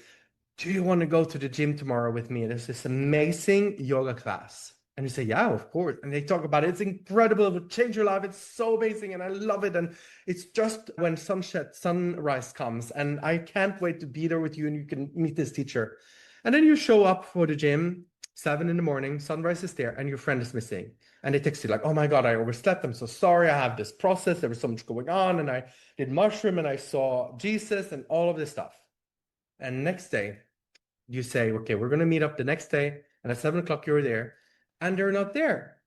do you want to go to the gym tomorrow with me? There's this amazing yoga class. And you say, yeah, of course. And they talk about it. It's incredible. It will change your life. It's so amazing. And I love it. And it's just when sunrise comes. And I can't wait to be there with you and you can meet this teacher. And then you show up for the gym, 7 a.m, sunrise is there, and your friend is missing. And they text you like, oh my God, I overslept. I'm so sorry. I have this process. There was so much going on. And I did mushroom and I saw Jesus and all of this stuff. And next day, you say, okay, we're going to meet up the next day. And at 7 o'clock, you're there. And they're not there.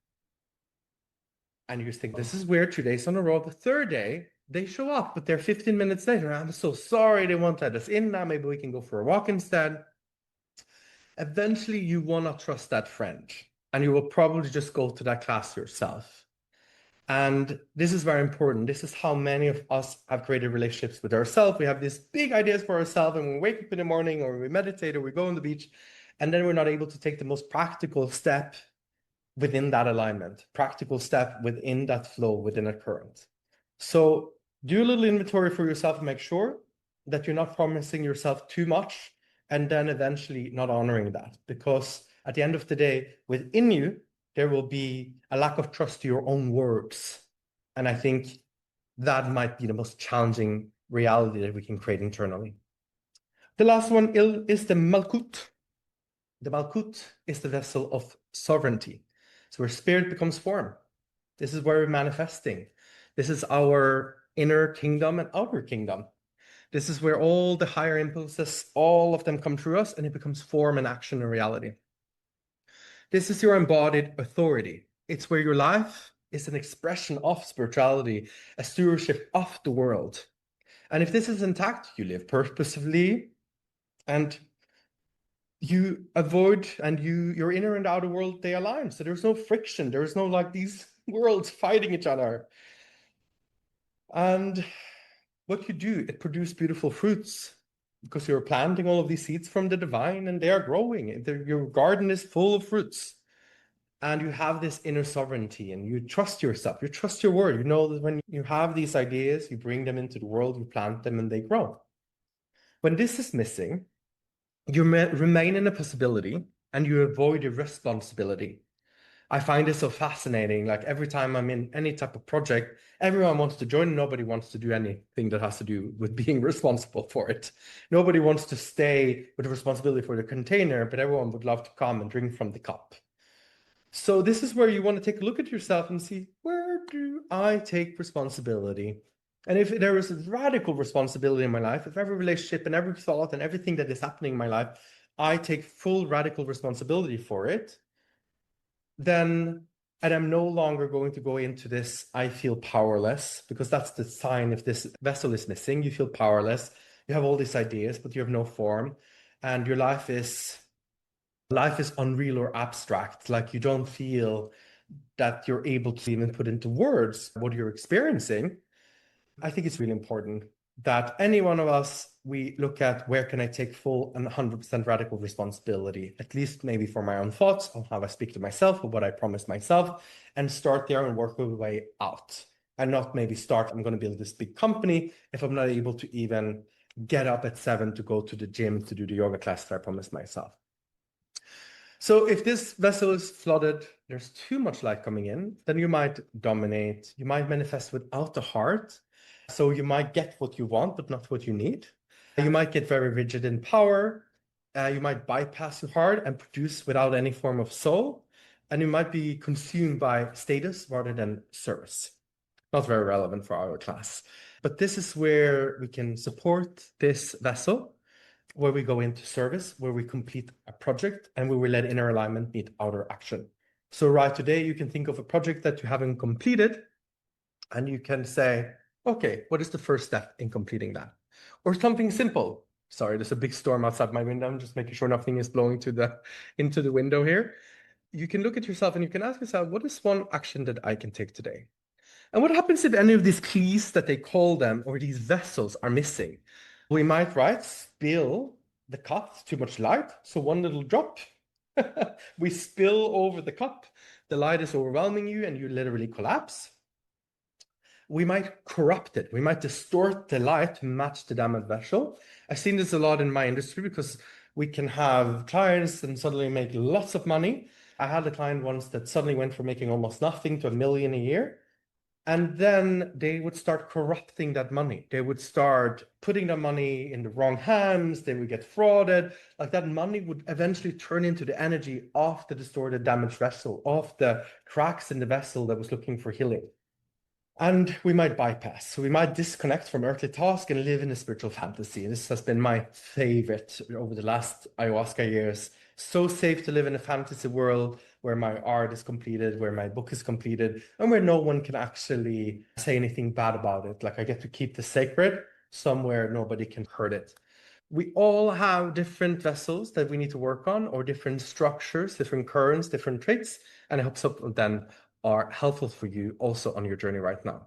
And you just think, this is weird. 2 days on a row. The third day, they show up, but they're 15 minutes later. I'm so sorry. They won't let us in now. Maybe we can go for a walk instead. Eventually, you will not trust that friend. And you will probably just go to that class yourself. And this is very important. This is how many of us have created relationships with ourselves. We have these big ideas for ourselves, and we wake up in the morning or we meditate or we go on the beach, and then we're not able to take the most practical step within that alignment, practical step within that flow, within a current. So do a little inventory for yourself and make sure that you're not promising yourself too much and then eventually not honoring that. Because at the end of the day, within you, there will be a lack of trust to your own words. And I think that might be the most challenging reality that we can create internally. The last one is the Malkut. The Malkut is the vessel of sovereignty. So where spirit becomes form. This is where we're manifesting. This is our inner kingdom and outer kingdom. This is where all the higher impulses, all of them come through us, and it becomes form and action and reality. This is your embodied authority. It's where your life is an expression of spirituality, a stewardship of the world. And if this is intact, you live purposefully and you avoid, and your inner and outer world, they align. So there's no friction. There's no like these worlds fighting each other. And what you do, it produces beautiful fruits because you're planting all of these seeds from the divine and they are growing. Your garden is full of fruits. And you have this inner sovereignty and you trust yourself. You trust your word. You know that when you have these ideas, you bring them into the world, you plant them and they grow. When this is missing, you remain in a possibility and you avoid a responsibility. I find this so fascinating. Like every time I'm in any type of project, everyone wants to join. Nobody wants to do anything that has to do with being responsible for it. Nobody wants to stay with the responsibility for the container, but everyone would love to come and drink from the cup. So this is where you want to take a look at yourself and see, where do I take responsibility? And if there is radical responsibility in my life, if every relationship and every thought and everything that is happening in my life, I take full radical responsibility for it, then, and I'm no longer going to go into this, I feel powerless, because that's the sign. If this vessel is missing, you feel powerless. You have all these ideas, but you have no form. And your life is unreal or abstract. Like you don't feel that you're able to even put into words what you're experiencing. I think it's really important that any one of us, we look at where can I take full and 100% radical responsibility, at least maybe for my own thoughts, on how I speak to myself, or what I promise myself, and start there and work my way out. And not maybe start, I'm going to build this big company if I'm not able to even get up at 7 to go to the gym to do the yoga class that I promised myself. So if this vessel is flooded, there's too much light coming in, then you might dominate, you might manifest without the heart. So you might get what you want, but not what you need. You might get very rigid in power. You might bypass your heart and produce without any form of soul. And you might be consumed by status rather than service. Not very relevant for our class. But this is where we can support this vessel where we go into service, where we complete a project, and where we let inner alignment meet outer action. So right today, you can think of a project that you haven't completed, and you can say, okay, what is the first step in completing that? Or something simple. Sorry, there's a big storm outside my window. I'm just making sure nothing is blowing into the window here. You can look at yourself and you can ask yourself, what is one action that I can take today? And what happens if any of these keys that they call them or these vessels are missing? We might, right, spill the cup, too much light, so one little drop. We spill over the cup, the light is overwhelming you and you literally collapse. We might corrupt it. We might distort the light to match the damaged vessel. I've seen this a lot in my industry because we can have clients and suddenly make lots of money. I had a client once that suddenly went from making almost nothing to $1 million a year. And then they would start corrupting that money. They would start putting the money in the wrong hands. They would get frauded. Like that money would eventually turn into the energy of the distorted, damaged vessel, of the cracks in the vessel that was looking for healing. And we might bypass. So we might disconnect from earthly task and live in a spiritual fantasy. This has been my favorite over the last ayahuasca years. So safe to live in a fantasy world where my art is completed, where my book is completed, and where no one can actually say anything bad about it. Like I get to keep the sacred somewhere nobody can hurt it. We all have different vessels that we need to work on, or different structures, different currents, different traits, and I hope some of them are helpful for you also on your journey right now.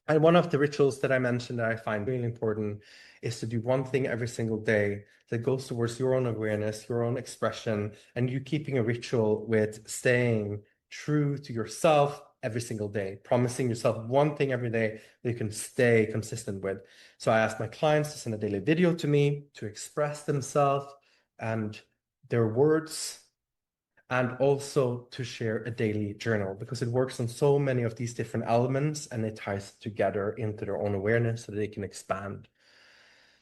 And one of the rituals that I mentioned that I find really important is to do one thing every single day that goes towards your own awareness, your own expression, and you keeping a ritual with staying true to yourself every single day, promising yourself one thing every day that you can stay consistent with. So I ask my clients to send a daily video to me to express themselves and their words, and also to share a daily journal because it works on so many of these different elements and it ties together into their own awareness so that they can expand.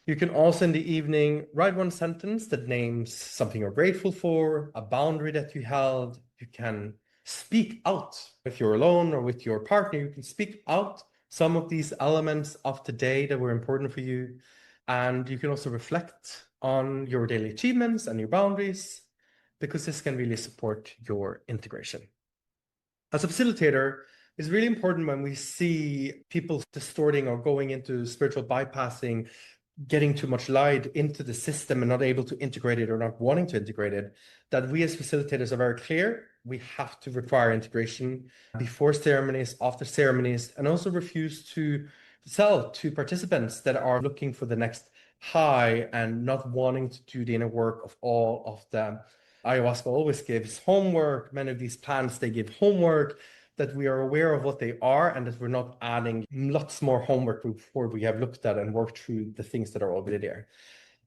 You can also in the evening write one sentence that names something you're grateful for, a boundary that you held. You can speak out if you're alone or with your partner. You can speak out some of these elements of the day that were important for you. And you can also reflect on your daily achievements and your boundaries, because this can really support your integration. As a facilitator, it's really important when we see people distorting or going into spiritual bypassing, getting too much light into the system and not able to integrate it or not wanting to integrate it, that we as facilitators are very clear. We have to require integration before ceremonies, after ceremonies, and also refuse to sell to participants that are looking for the next high and not wanting to do the inner work of all of them. Ayahuasca always gives homework. Many of these plants, they give homework, that we are aware of what they are and that we're not adding lots more homework before we have looked at and worked through the things that are already there.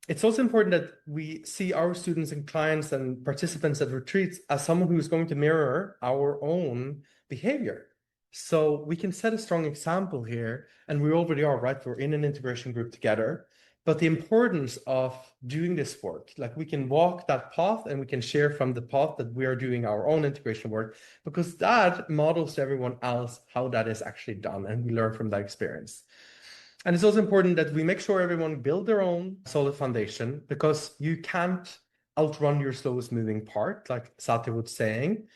It's also important that we see our students and clients and participants at retreats as someone who's going to mirror our own behavior. So we can set a strong example here, and we already are, right? We're in an integration group together. But the importance of doing this work, like we can walk that path and we can share from the path that we are doing our own integration work, because that models to everyone else how that is actually done, and we learn from that experience. And it's also important that we make sure everyone build their own solid foundation, because you can't outrun your slowest moving part, like Satya was saying.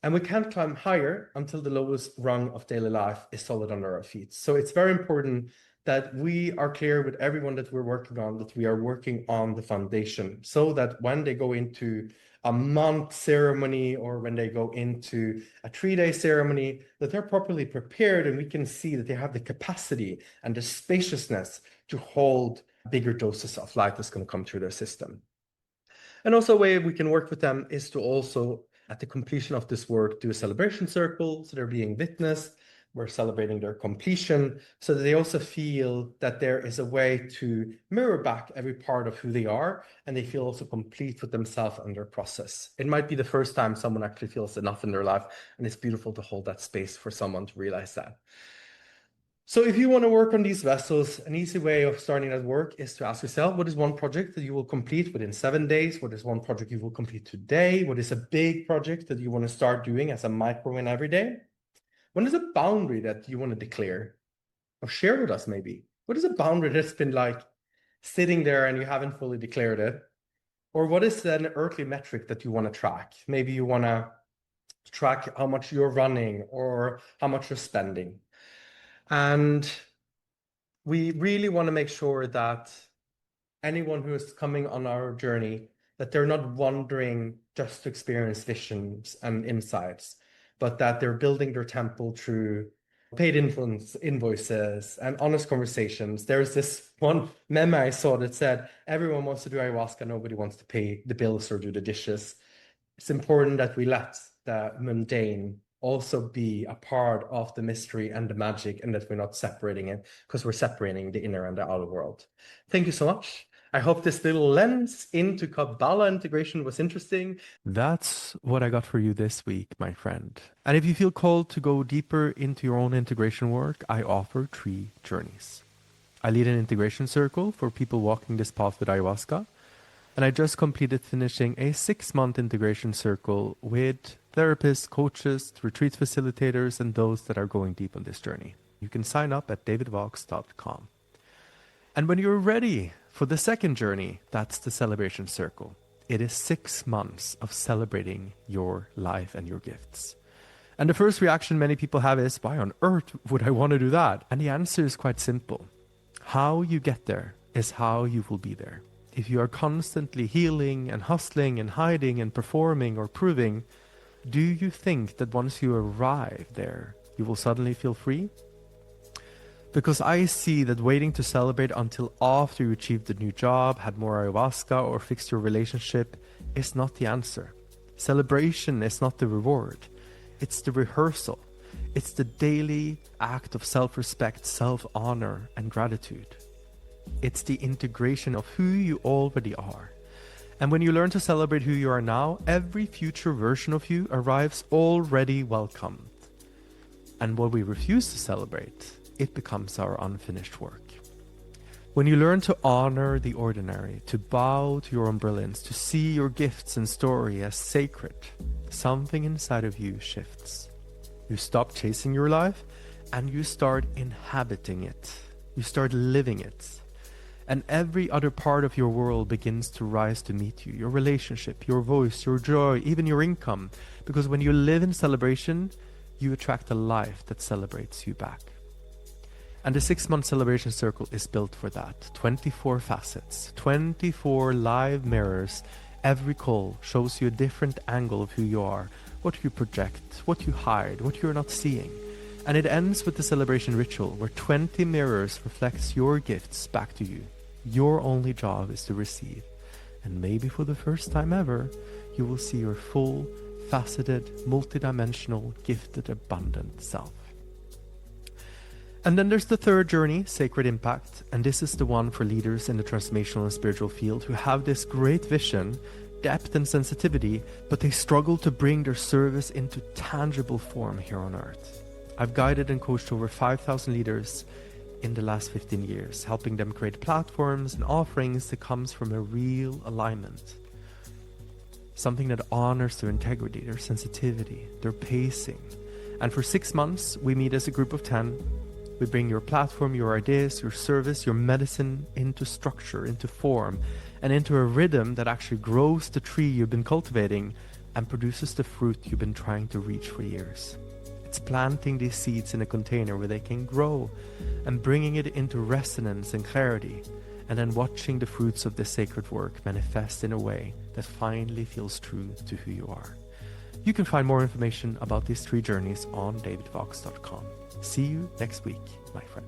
And we can't climb higher until the lowest rung of daily life is solid under our feet. So it's very important that we are clear with everyone that we're working on, that we are working on the foundation, so that when they go into a month ceremony or when they go into a 3-day ceremony, that they're properly prepared and we can see that they have the capacity and the spaciousness to hold bigger doses of light that's going to come through their system. And also a way we can work with them is to also, at the completion of this work, do a celebration circle. So they're being witnessed. We're celebrating their completion so that they also feel that there is a way to mirror back every part of who they are, and they feel also complete with themselves and their process. It might be the first time someone actually feels enough in their life, and it's beautiful to hold that space for someone to realize that. So if you want to work on these vessels, an easy way of starting that work is to ask yourself, what is one project that you will complete within 7 days? What is one project you will complete today? What is a big project that you want to start doing as a micro win every day? What is a boundary that you want to declare or share with us maybe? What is a boundary that's been like sitting there and you haven't fully declared it? Or what is an earthly metric that you want to track? Maybe you want to track how much you're running or how much you're spending. And we really want to make sure that anyone who is coming on our journey, that they're not wandering just to experience visions and insights, but that they're building their temple through paid invoices and honest conversations. There's this one meme I saw that said, everyone wants to do ayahuasca, nobody wants to pay the bills or do the dishes. It's important that we let the mundane also be a part of the mystery and the magic, and that we're not separating it, because we're separating the inner and the outer world. Thank you so much. I hope this little lens into Kabbalah integration was interesting. That's what I got for you this week, my friend. And if you feel called to go deeper into your own integration work, I offer 3 journeys. I lead an integration circle for people walking this path with ayahuasca. And I just completed finishing a 6-month integration circle with therapists, coaches, retreat facilitators, and those that are going deep on this journey. You can sign up at davidvox.com. And when you're ready for the second journey, that's the celebration circle. It is 6 months of celebrating your life and your gifts. And the first reaction many people have is, why on earth would I want to do that? And the answer is quite simple. How you get there is how you will be there. If you are constantly healing and hustling and hiding and performing or proving, do you think that once you arrive there, you will suddenly feel free? Because I see that waiting to celebrate until after you achieved a new job, had more ayahuasca, or fixed your relationship is not the answer. Celebration is not the reward. It's the rehearsal. It's the daily act of self-respect, self-honor, and gratitude. It's the integration of who you already are. And when you learn to celebrate who you are now, every future version of you arrives already welcomed. And what we refuse to celebrate, it becomes our unfinished work. When you learn to honor the ordinary, to bow to your own brilliance, to see your gifts and story as sacred, something inside of you shifts. You stop chasing your life and you start inhabiting it. You start living it. And every other part of your world begins to rise to meet you. Your relationship, your voice, your joy, even your income. Because when you live in celebration, you attract a life that celebrates you back. And the 6-month celebration circle is built for that. 24 facets, 24 live mirrors. Every call shows you a different angle of who you are, what you project, what you hide, what you're not seeing. And it ends with the celebration ritual where 20 mirrors reflects your gifts back to you. Your only job is to receive. And maybe for the first time ever, you will see your full, faceted, multidimensional, gifted, abundant self. And then there's the third journey, Sacred Impact. And this is the one for leaders in the transformational and spiritual field who have this great vision, depth and sensitivity, but they struggle to bring their service into tangible form here on earth. I've guided and coached over 5,000 leaders in the last 15 years, helping them create platforms and offerings that comes from a real alignment. Something that honors their integrity, their sensitivity, their pacing. And for 6 months, we meet as a group of 10. We bring your platform, your ideas, your service, your medicine into structure, into form, and into a rhythm that actually grows the tree you've been cultivating and produces the fruit you've been trying to reach for years. It's planting these seeds in a container where they can grow and bringing it into resonance and clarity, and then watching the fruits of this sacred work manifest in a way that finally feels true to who you are. You can find more information about these 3 journeys on davidvox.com. See you next week, my friend.